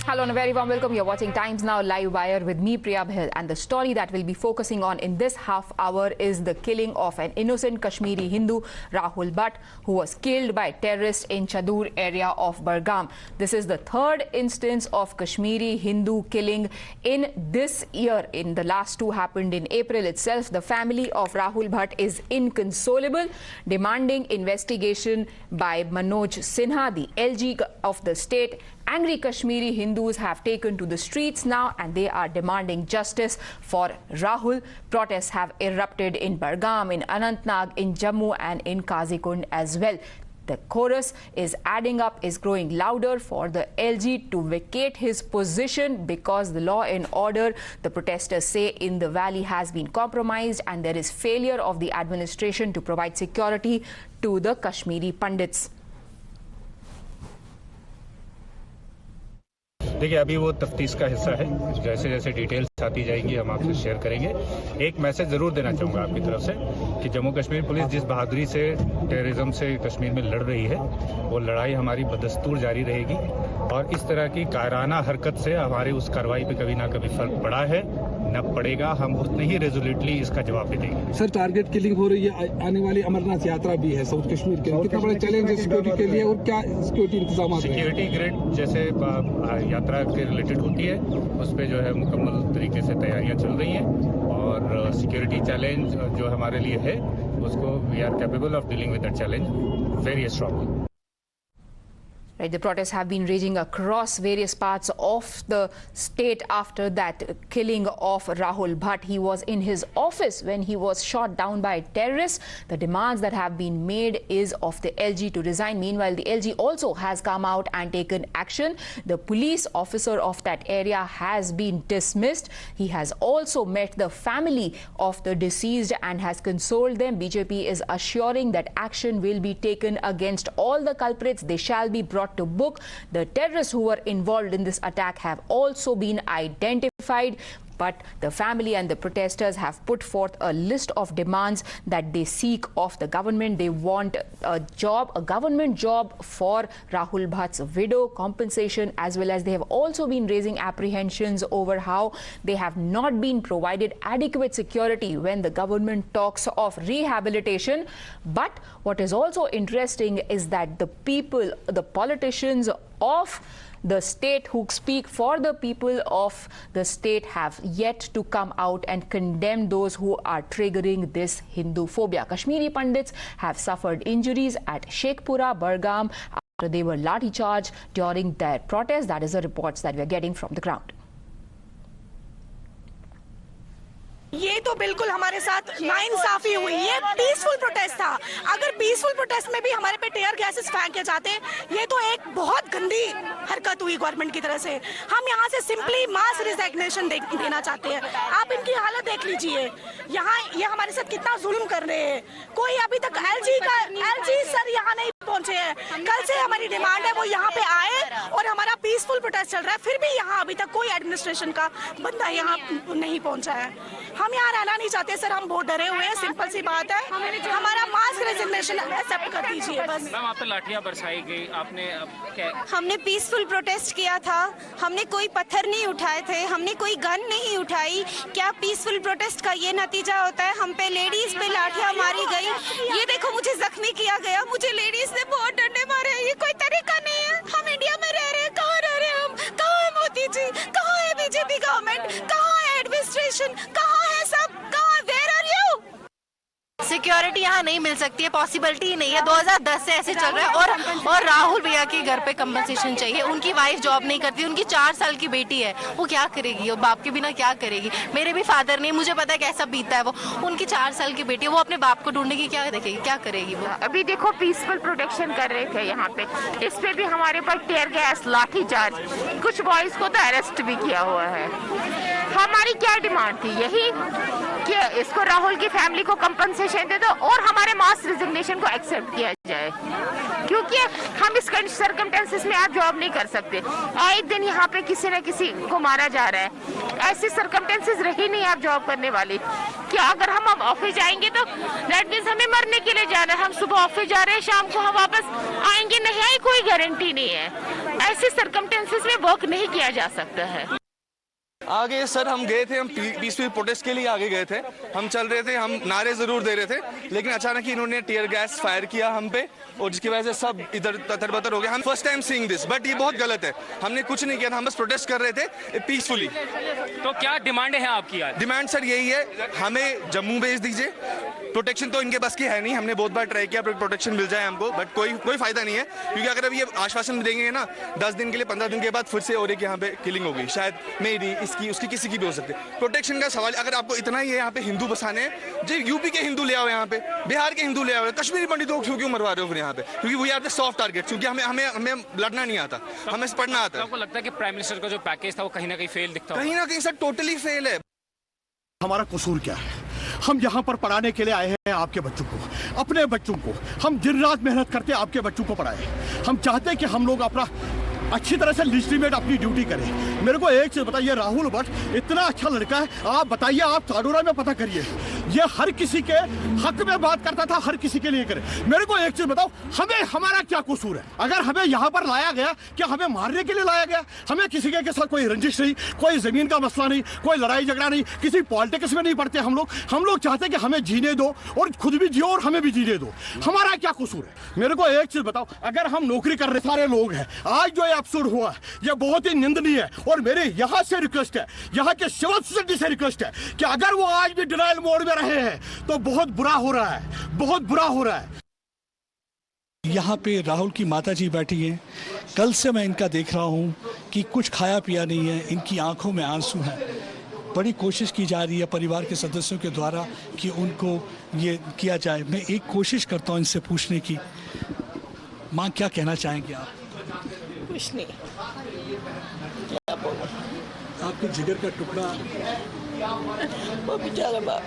Hello and a very warm welcome. You're watching Times Now Live Wire with me, Priya Bhil, and the story that we'll be focusing on in this half hour is the killing of an innocent Kashmiri Hindu, Rahul Bhat, who was killed by terrorists in Chadur area of Budgam. This is the third instance of Kashmiri Hindu killing in this year. In the last two happened in April itself. The family of Rahul Bhat is inconsolable, demanding investigation by Manoj Sinha, the LG of the state. Angry Kashmiri Hindus have taken to the streets now and they are demanding justice for Rahul. Protests have erupted in Budgam, in Anantnag, in Jammu and in Kazikund as well. The chorus is adding up, is growing louder for the LG to vacate his position because the law and order, the protesters say, in the valley has been compromised and there is failure of the administration to provide security to the Kashmiri Pandits. देखिए, अभी वो तफ्तीश का हिस्सा है। जैसे जैसे details आती जाएंगी हम आपसे शेयर करेंगे। एक मैसेज जरूर देना चाहूँगा आपकी तरफ से कि जम्मू कश्मीर पुलिस जिस बहादुरी से टेररिज्म से कश्मीर में लड़ रही है, वो लड़ाई हमारी बदस्तूर जारी रहेगी और इस तरह की कायराना हरकत से हमारी उस कार्रवाई पे कभी ना कभी फर्क पड़ा है, न पड़ेगा। हम उतने ही रेजोल्यूटली इसका जवाब भी देंगे। सर, टारगेट किलिंग हो रही है, आने वाली अमरनाथ यात्रा भी है साउथ कश्मीर के, कितना बड़ा चैलेंज है सिक्योरिटी के लिए और क्या सिक्योरिटी इंतजाम? सिक्योरिटी ग्रिड जैसे यात्रा के रिलेटेड होती है, उस पर जो है मुकम्मल तरीके से तैयारियां चल रही हैं और सिक्योरिटी चैलेंज जो हमारे लिए है उसको we are capable of dealing with that challenge very strongly. Right, the protests have been raging across various parts of the state after that killing of Rahul Bhat. He was in his office when he was shot down by terrorists. The demands that have been made is of the LG to resign. Meanwhile, the LG also has come out and taken action. The police officer of that area has been dismissed. He has also met the family of the deceased and has consoled them. BJP is assuring that action will be taken against all the culprits. They shall be brought to book. The terrorists who were involved in this attack have also been identified. But the family and the protesters have put forth a list of demands that they seek of the government. They want a job, a government job for Rahul Bhat's widow, compensation, as well as they have also been raising apprehensions over how they have not been provided adequate security when the government talks of rehabilitation. But what is also interesting is that the people, the politicians of the state who speak for the people of the state have yet to come out and condemn those who are triggering this Hinduphobia. Kashmiri Pandits have suffered injuries at Sheikhpura, Budgam, after they were lathi charged during their protest. That is the reports that we are getting from the ground. ये तो बिल्कुल हमारे साथ नाइंसाफी हुई। ये peaceful protest था। अगर पीसफुल प्रोटेस्ट में भी हमारे पे टेयर गैसेस फेंके जाते, ये तो एक बहुत गंदी हरकत हुई गवर्नमेंट की तरफ से। हम यहाँ से सिंपली मास रिजिग्नेशन देना चाहते हैं। आप इनकी हालत देख लीजिए, यहाँ ये हमारे साथ कितना जुल्म कर रहे हैं। कोई अभी तक एलजी सर यहाँ नहीं पहुंचे हैं। कल से हमारी डिमांड है वो यहाँ पे आए और हमारा पीसफुल प्रोटेस्ट चल रहा है, फिर भी यहाँ अभी तक कोई एडमिनिस्ट्रेशन का बंदा यहाँ नहीं पहुंचा है। हम यहाँ रहना नहीं चाहते सर, हम बहुत डरे हुए हैं। सिंपल सी बात है, हमारा मास रेजिग्नेशन एक्सेप्ट कर दीजिए बस। मैम, आप पे लाठियां बरसाई गई, आपने अब क्या? हमने पीसफुल प्रोटेस्ट किया था, हमने कोई पत्थर नहीं उठाए थे, हमने कोई गन नहीं उठाई। क्या पीसफुल प्रोटेस्ट का ये नतीजा होता है? हम पे लेडीज पे लाठियां मारी गई। ये देखो, मुझे जख्मी किया गया, मुझे लेडीज ने बहुत डंडे मारे हैं। ये कोई तरीका नहीं है। हम इंडिया में रह रहे हैं, कहाँ रह रहे हैं हम? कहाँ है मोदी जी? कहाँ है बीजेपी गवर्नमेंट? कहाँ है एडमिनिस्ट्रेशन? कहाँ है सब? कहाँ? Where are you? सिक्योरिटी यहाँ नहीं मिल सकती है, पॉसिबिलिटी ही नहीं है। 2010 से ऐसे चल रहा है और राहुल भैया के घर पे कंपनसेशन चाहिए। उनकी वाइफ जॉब नहीं करती, उनकी 4 साल की बेटी है, वो क्या करेगी? वो बाप के बिना क्या करेगी? मेरे भी फादर नहीं, मुझे पता है कैसा बीता है वो। उनकी 4 साल की बेटी है, वो अपने बाप को ढूंढने की क्या देखेगी, क्या करेगी वो? अभी देखो, पीसफुल प्रोटेक्शन कर रहे थे यहाँ पे, इस पे भी हमारे पास टेयर गैस, लाठी चार्ज, कुछ बॉयज को तो अरेस्ट भी किया हुआ है। हमारी क्या डिमांड थी? यही कि इसको राहुल की फैमिली को कंपनसेशन दे दो और हमारे मास रिजिग्नेशन को एक्सेप्ट किया जाए, क्योंकि हम इस सर्कमस्टेंसेस में आप जॉब नहीं कर सकते। एक दिन यहाँ पे किसी न किसी को मारा जा रहा है, ऐसी सर्कमस्टेंसेस रही नहीं आप जॉब करने वाली। क्या अगर हम अब ऑफिस जाएंगे तो दैट मीन्स हमें मरने के लिए जाना है। हम सुबह ऑफिस जा रहे हैं, शाम को हम वापस आएंगे नहीं, कोई गारंटी नहीं है। ऐसे सर्कमस्टेंसेस में वर्क नहीं किया जा सकता है। आगे सर हम गए थे, हम पीसफुल प्रोटेस्ट के लिए आगे गए थे, हम चल रहे थे, हम नारे जरूर दे रहे थे, लेकिन अचानक ही इन्होंने टीयर गैस फायर किया हम पे और जिसकी वजह से सब इधर ततर-बतर हो गए। हम first time seeing this, but ये बहुत गलत है। हमने कुछ नहीं किया था, हम बस प्रोटेस्ट कर रहे थे पीसफुली। तो क्या डिमांड है आपकी आज? डिमांड सर यही है, हमें जम्मू भेज दीजिए। प्रोटेक्शन तो इनके बस की है नहीं, हमने बहुत बार ट्राई किया प्रोटेक्शन मिल जाए हमको, बट कोई फायदा नहीं है, क्योंकि अगर अब ये आश्वासन देंगे ना 10 दिन के लिए, 15 दिन के बाद फिर से और एक यहाँ पे किलिंग हो गई, शायद मेरी इसकी उसकी किसी की भी हो सकती है। प्रोटेक्शन का सवाल, अगर आपको इतना ही है यहाँ पे हिंदू बसाने हैं, जो यूपी के हिंदू ले आओ यहाँ पे, बिहार के हिंदू ले आओ, कश्मीरी पंडितों को क्यों मरवा रहे हो फिर यहाँ पे? क्योंकि we are the soft target, क्योंकि हमें लड़ना नहीं आता, हमें पढ़ना आता है। आपको लगता है कि प्राइम मिनिस्टर का जो पैकेज था वो कहीं ना कहीं फेल दिखता है? कहीं ना कहीं सर टोटली फेल है। हमारा कसूर क्या है? हम यहाँ पर पढ़ाने के लिए आए हैं आपके बच्चों को, अपने बच्चों को। हम दिन रात मेहनत करते आपके बच्चों को पढ़ाए। हम चाहते हैं कि हम लोग अपना अच्छी तरह से लिजिटिमेट अपनी ड्यूटी करें। मेरे को एक चीज बताइए, राहुल भट्ट इतना अच्छा लड़का है, आप बताइए, आप ताडोरा में पता करिए, ये हर किसी के हक में बात करता था, हर किसी के लिए करे। मेरे को एक चीज बताओ, हमारा क्या कसूर है? अगर हमें यहाँ पर लाया गया, क्या हमें मारने के लिए लाया गया? हमें किसी के साथ कोई रंजिश नहीं, कोई जमीन का मसला नहीं, कोई लड़ाई झगड़ा नहीं, किसी पॉलिटिक्स में नहीं पड़ते हम लोग चाहते हैं कि हमें जीने दो और खुद भी जियो और हमें भी जीने दो। हमारा क्या कसूर है? मेरे को एक चीज बताओ, अगर हम नौकरी कर रहे सारे लोग हैं, आज जो एपिसोड हुआ ये बहुत ही निंदनीय है, और मेरे यहाँ से रिक्वेस्ट है, यहाँ के सिविल सोसाइटी से रिक्वेस्ट है कि अगर वो आज भी डिनायल मोड में रहे हैं तो बहुत बुरा हो रहा है, बहुत बुरा हो रहा है। यहाँ पे राहुल की माता जी बैठी हैं, कल से मैं इनका देख रहा हूँ कि कुछ खाया पिया नहीं है, इनकी आंखों में आंसू हैं। बड़ी कोशिश की जा रही है परिवार के सदस्यों के द्वारा कि उनको ये किया जाए। मैं एक कोशिश करता हूँ इनसे पूछने की, माँ क्या कहना चाहेंगे आप? कुछ नहीं, क्या बोलूं? आपके जिगर का टुकड़ा वो बेचारा बाप।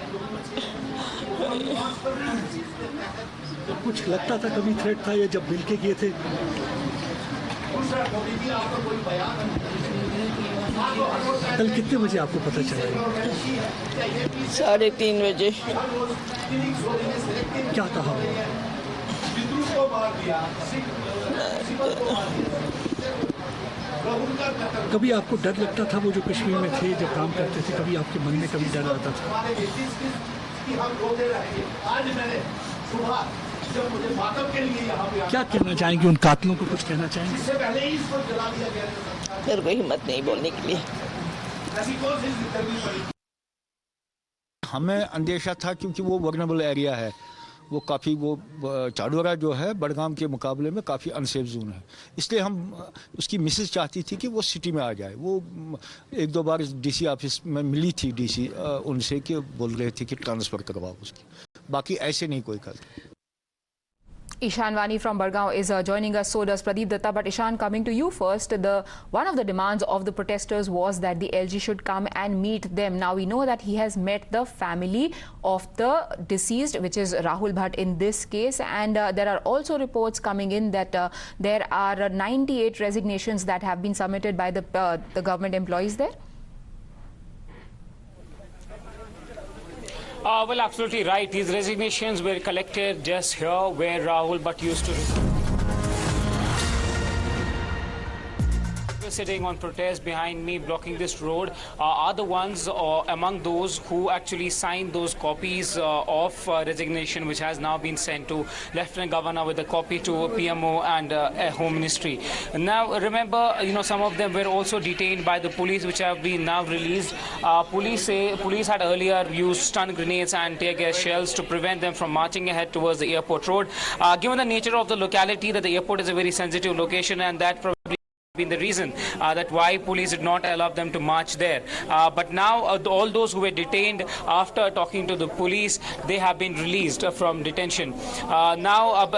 कुछ लगता था कभी थ्रेट था, ये जब मिलके गए थे? कल कितने बजे आपको पता चला? 3:30 बजे। क्या कहा? कभी आपको डर लगता था, वो जो कश्मीर में थे जब काम करते थे, कभी आपके मन में कभी डर आता था? क्या कहना चाहेंगे उन कातिलों को? कुछ कहना चाहेंगे? मेरे को हिम्मत नहीं बोलने के लिए। हमें अंदेशा था क्योंकि वो वल्नरेबल एरिया है, वो काफ़ी, वो चाडोरा जो है बड़गाम के मुकाबले में काफ़ी अनसेफ जोन है, इसलिए हम, उसकी मिसेज चाहती थी कि वो सिटी में आ जाए। वो 1-2 बार डीसी ऑफिस में मिली थी, डीसी उनसे कि बोल रहे थे कि ट्रांसफ़र करवाओ उसकी, बाकी ऐसे नहीं कोई कर। Ishan Vani from Bargaon is joining us. So does Pradeep Datta. But Ishan, coming to you first, one of the demands of the protesters was that the LG should come and meet them. Now we know that he has met the family of the deceased, which is Rahul Bhat in this case, and there are also reports coming in that there are 98 resignations that have been submitted by the government employees there. Well, absolutely right. These resignations were collected just here where Rahul Bhat used to reside. Sitting on protest behind me, blocking this road, are the ones among those who actually signed those copies of resignation, which has now been sent to Lieutenant Governor with a copy to PMO and Home Ministry. Now, remember, some of them were also detained by the police, which have been now released. Police had earlier used stun grenades and tear gas shells to prevent them from marching ahead towards the airport road. Given the nature of the locality, that the airport is a very sensitive location, and that probably been the reason that why police did not allow them to march there. But now all those who were detained after talking to the police, they have been released from detention. Now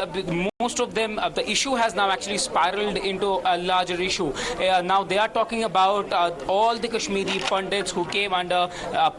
most of them, the issue has now actually spiraled into a larger issue. Now they are talking about all the Kashmiri pundits who came under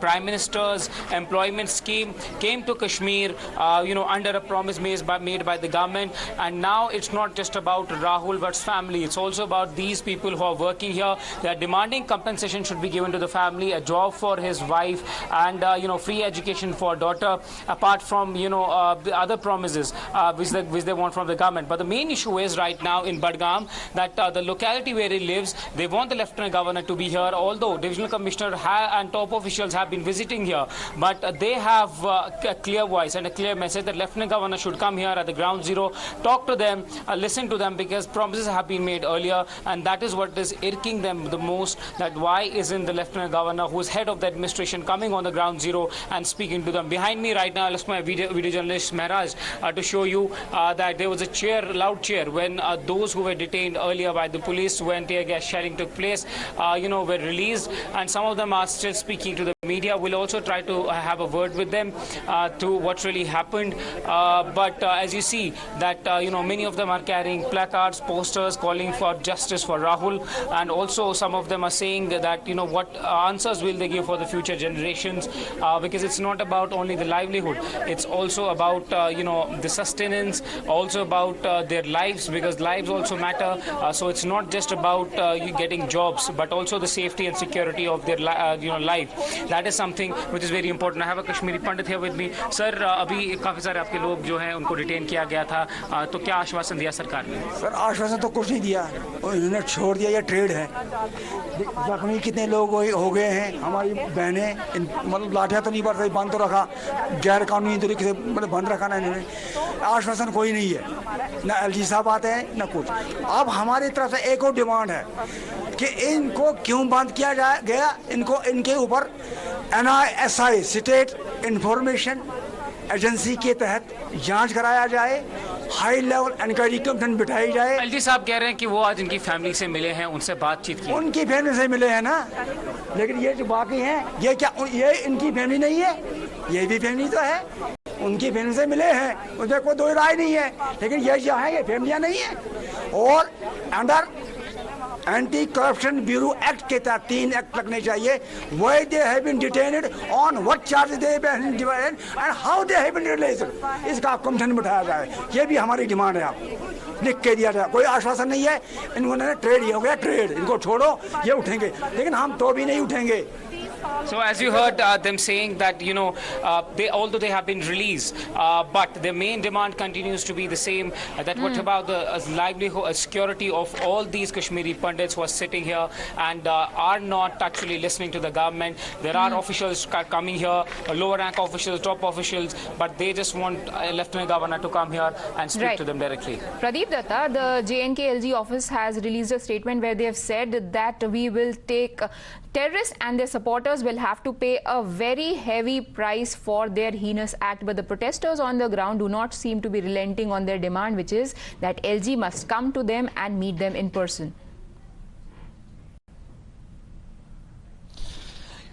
Prime Minister's employment scheme, came to Kashmir, under a promise made by the government. And now it's not just about Rahul Bhatt's family, it's also about these these people who are working here. They are demanding compensation should be given to the family, a job for his wife, and free education for daughter, apart from the other promises which they want from the government. But the main issue is right now in Budgam that the locality where he lives, they want the Lieutenant Governor to be here, although Divisional Commissioner and top officials have been visiting here, but they have a clear voice and a clear message that Lieutenant Governor should come here at the ground zero, talk to them, listen to them, because promises have been made earlier, and that is what is irking them the most, that why isn't the Lieutenant Governor, who is head of the administration, coming on the ground zero and speaking to them. Behind me right now, I'll ask my video journalist Mehraj to show you that there was a loud cheer when those who were detained earlier by the police when tear gas shelling took place, were released, and some of them are still speaking to the media. We'll also try to have a word with them to what really happened. But as you see that many of them are carrying placards, posters calling for justice for Rahul, and also some of them are saying that what answers will they give for the future generations, because it's not about only the livelihood, it's also about the sustenance, also about their lives, because lives also matter. So it's not just about you getting jobs, but also the safety and security of their life. That is something which is very important. I have a Kashmiri Pandit here with me. Sir, अभी काफी सारे आपके लोग जो हैं उनको detain किया गया था, तो क्या आश्वासन दिया सरकार ने? सर आश्वासन तो कुछ नहीं दिया, इन्होंने छोड़ दिया, ये ट्रेड है। जख्मी कितने लोग हो गए हैं, हमारी बहनें मतलब लाठियाँ तो नहीं बरती, बंद तो रखा, गैर कानूनी तरीके से मतलब बंद रखा ना इन्होंने। आश्वासन कोई नहीं है, ना एलजी साहब आते हैं ना कुछ। अब हमारी तरफ से एक और डिमांड है कि इनको क्यों बंद किया गया, इनके ऊपर NISI स्टेट इंफॉर्मेशन एजेंसी के तहत जांच कराया जाए, हाई लेवल इंक्वायरी कमीशन बिठाई जाए। एलजी साहब कह रहे हैं कि वो आज इनकी फैमिली से मिले हैं, उनसे बातचीत की। उनकी फैमिली से मिले हैं ना, लेकिन ये जो बाकी हैं, ये क्या ये इनकी फैमिली नहीं है? ये भी फैमिली तो है, उनकी फैमिली से मिले हैं, उसमें कोई दो राय नहीं है, लेकिन ये जो है ये फैमिलियाँ नहीं है। और under anti corruption bureau act के तहत 3 एक्ट लगने चाहिए। Why they have been detained, on what charge they have been detained and how they have been released, इसका कमीशन बिठाया जाए। ये भी हमारी डिमांड है, आप लिख के दिया जाए। कोई आश्वासन नहीं है, इन्होंने ट्रेड ये हो गया ट्रेड, इनको छोड़ो, ये उठेंगे, लेकिन हम तो भी नहीं उठेंगे। So as you heard them saying that although they have been released, but their main demand continues to be the same. That what about the livelihood, security of all these Kashmiri Pandits who are sitting here and are not actually listening to the government. There are officials coming here, lower rank officials, top officials, but they just want Lieutenant Governor to come here and speak to them directly. Pradeep Datta, the JNK LG office has released a statement where they have said that we will take terrorists and their supporters will have to pay a very heavy price for their heinous act. But the protesters on the ground do not seem to be relenting on their demand, which is that LG must come to them and meet them in person.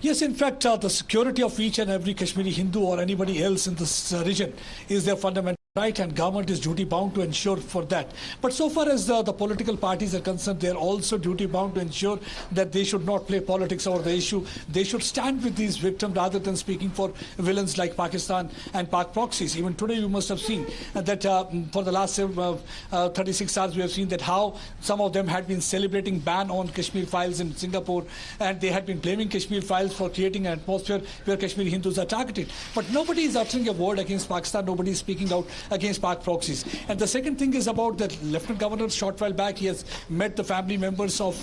Yes, in fact, the security of each and every Kashmiri Hindu or anybody else in this region is their fundamental right, and government is duty bound to ensure for that. But so far as the political parties are concerned, they are also duty bound to ensure that they should not play politics over the issue. They should stand with these victims rather than speaking for villains like Pakistan and Pak proxies. Even today you must have seen that for the last 36 hours we have seen that how some of them had been celebrating ban on Kashmir files in Singapore, and they had been blaming Kashmir files for creating an atmosphere where Kashmiri Hindus are targeted. But nobody is uttering a word against Pakistan, nobody is speaking out against Pak proxies. And the second thing is about that Lieutenant Governor short while back, he has met the family members of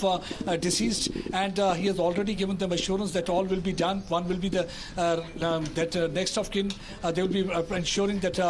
deceased, and he has already given them assurance that all will be done. One will be the next of kin. They will be ensuring that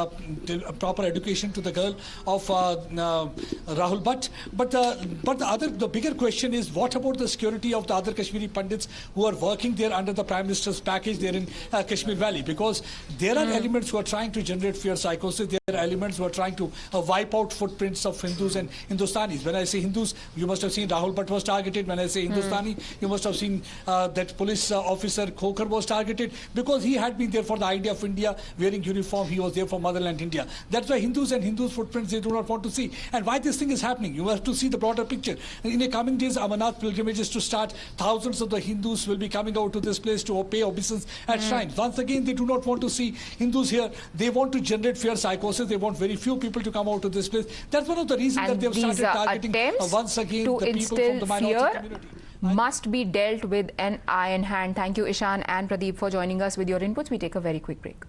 proper education to the girl of Rahul Bhat. But the bigger question is, what about the security of the other Kashmiri Pandits who are working there under the Prime Minister's package there in Kashmir Valley? Because there are elements who are trying to generate fear psychosis. There are elements who are trying to wipe out footprints of Hindus and Hindustanis. When I say Hindus, you must have seen Rahul Bhat was targeted. When I say Hindustani, you must have seen that police officer Khokar was targeted because he had been there for the idea of India, wearing uniform. He was there for motherland India. That's why Hindus and Hindus footprints they do not want to see. And why this thing is happening, you have to see the broader picture. In the coming days, Amarnath pilgrimages to start. Thousands of the Hindus will be coming out to this place to pay obeisance at shrines. Once again, they do not want to see Hindus here. They want to generate fear psychosis houses. They want very few people to come out to this place. That's one of the reasons that they've started targeting once again the people from the minority community. Must be dealt with an iron hand. Thank you, Ishan and Pradeep, for joining us with your inputs. We take a very quick break.